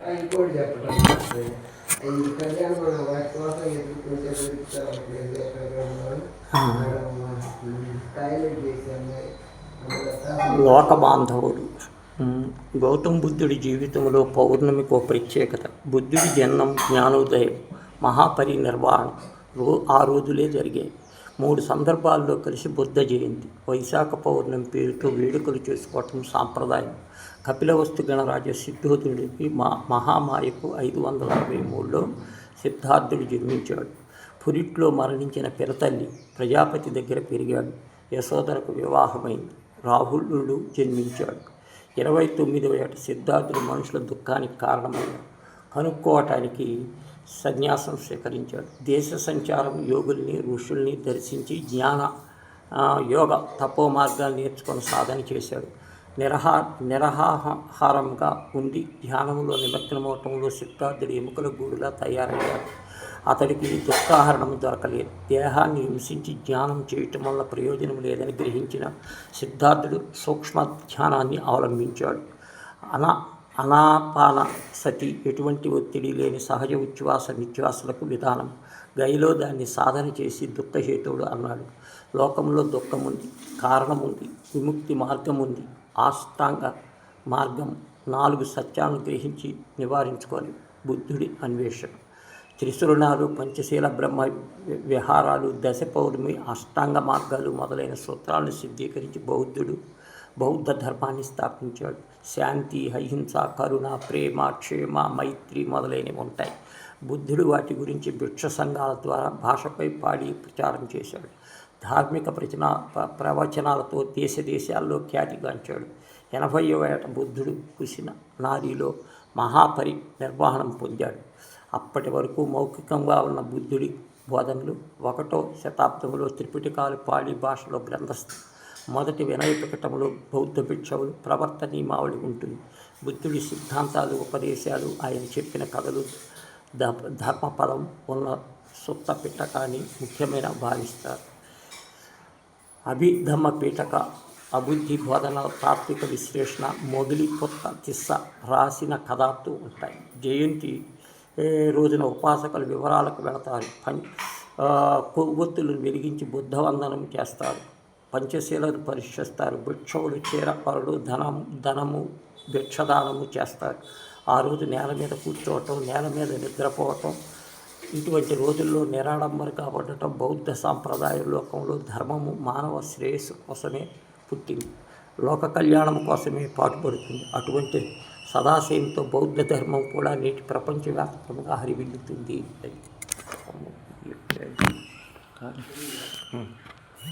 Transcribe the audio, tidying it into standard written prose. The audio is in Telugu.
ఇంకోటి చెప్పడం ఈ కళ్యాణం మన వాటి కోసం ఎదుర్కొంటే టాయిలెట్ చేసాము. లోక బాంధవుడు. గౌతమ బుద్ధుడి జీవితంలో పౌర్ణమికి ఒక ప్రత్యేకత. బుద్ధుడి జన్మం, జ్ఞానోదయం, మహాపరినిర్వాణం ఆ రోజులే జరిగాయి. 3 సందర్భాల్లో కలిసి బుద్ధ జయంతి, వైశాఖ పౌర్ణమి పేరుతో వేడుకలు చేసుకోవటం సాంప్రదాయం. కపిలవస్తు గణరాజ సిద్ధోతుడికి మహామాయకు 563లో సిద్ధార్థుడు జన్మించాడు. పురిట్లో మరణించిన పినతల్లి ప్రజాపతి దగ్గర పెరిగాడు. యశోదరకు వివాహమైంది. రాహులుడు జన్మించాడు. 29వ ఏట సిద్ధార్థుడు మనుషుల దుఃఖానికి కారణమయ్యాడు. కనుక్కోవటానికి సన్యాసం స్వీకరించాడు. దేశ సంచారం, యోగుల్ని, ఋషుల్ని దర్శించి జ్ఞాన యోగ తపో మార్గాలు నేర్చుకొని సాధన చేశాడు. నిరాహారంగా ఉండి ధ్యానంలో నిమగ్నమవటంలో సిద్ధార్థుడు ఎముకల గూడులా తయారయ్యాడు. అతడికి దుఃఖాహరణం దొరకలేదు. దేహాన్ని హింసించి ధ్యానం చేయటం వల్ల ప్రయోజనం లేదని గ్రహించిన సిద్ధార్థుడు సూక్ష్మ ధ్యానాన్ని అవలంబించాడు. అనాపాన సతి ఎటువంటి ఒత్తిడి లేని సహజ ఉచ్ఛ్వాస నిశ్వాసలకు విధానం. గైలో దాన్ని సాధన చేసి దుఃఖహేతువుడు అన్నాడు. లోకంలో దుఃఖముంది, కారణముంది, విముక్తి మార్గం ఉంది. అష్టాంగ మార్గం 4 సత్యాలను గ్రహించి నివారించుకోవాలి. బుద్ధుడి అన్వేషణ. త్రిశూలనాలు, పంచశీల బ్రహ్మ విహారాలు, దశ పౌర్ణమి, అష్టాంగ మార్గాలు మొదలైన సూత్రాలను సిద్ధీకరించి బౌద్ధ ధర్మాన్ని స్థాపించాడు. శాంతి, అహింస, కరుణ, ప్రేమ, క్షేమ, మైత్రి మొదలైనవి ఉంటాయి. బుద్ధుడు వాటి గురించి భిక్ష సంఘాల ద్వారా భాషపై పాడి ప్రచారం చేశాడు. ధార్మిక ప్రవచనాలతో దేశాల్లో ఖ్యాతిగాంచాడు. 80వ ఏట బుద్ధుడు కుశిన నారిలో మహాపరినిర్వాణం పొందాడు. అప్పటి వరకు మౌఖికంగా ఉన్న బుద్ధుడి బోధనలు 1వ శతాబ్దంలో త్రిపిటకాలు పాళీ భాషలో గ్రంథస్థం. మొదటి వినయ ప్రకటనలో బౌద్ధ భిక్షవులు ప్రవర్తన నియమావళి ఉంటుంది. బుద్ధుడి సిద్ధాంతాలు, ఉపదేశాలు, ఆయన చెప్పిన కథలు, ధర్మపదం ఉన్న సుత్త పిటకాన్ని ముఖ్యమైన భావిస్తారు. అభిధమ్మ పీఠక, అబుద్ధి బోధన, తాత్విక విశ్లేషణ, మొదలి కొత్త తిస్స రాసిన కథాతో ఉంటాయి. జయంతి రోజున ఉపాసకులు వివరాలకు వెళతారు. కొవ్వొత్తులను వెలిగించి బుద్ధవందనం చేస్తారు. పంచశీలను పరిష్కరిస్తారు. భిక్షవులు చీరపరులు ధనము భిక్షదానము చేస్తారు. ఆ రోజు నేల మీద కూర్చోవటం, నేల మీద నిద్రపోవటం, ఇటువంటి రోజుల్లో నిరాడంబరంగా ఉండటం బౌద్ధ సాంప్రదాయ లోకంలో ధర్మము మానవ శ్రేయస్సు కోసమే పుట్టింది, లోక కళ్యాణం కోసమే పాటుపడుతుంది. అటువంటి సదాశయంతో బౌద్ధ ధర్మం కూడా నేటి ప్రపంచవ్యాప్తంగా హరివిల్లుతుంది.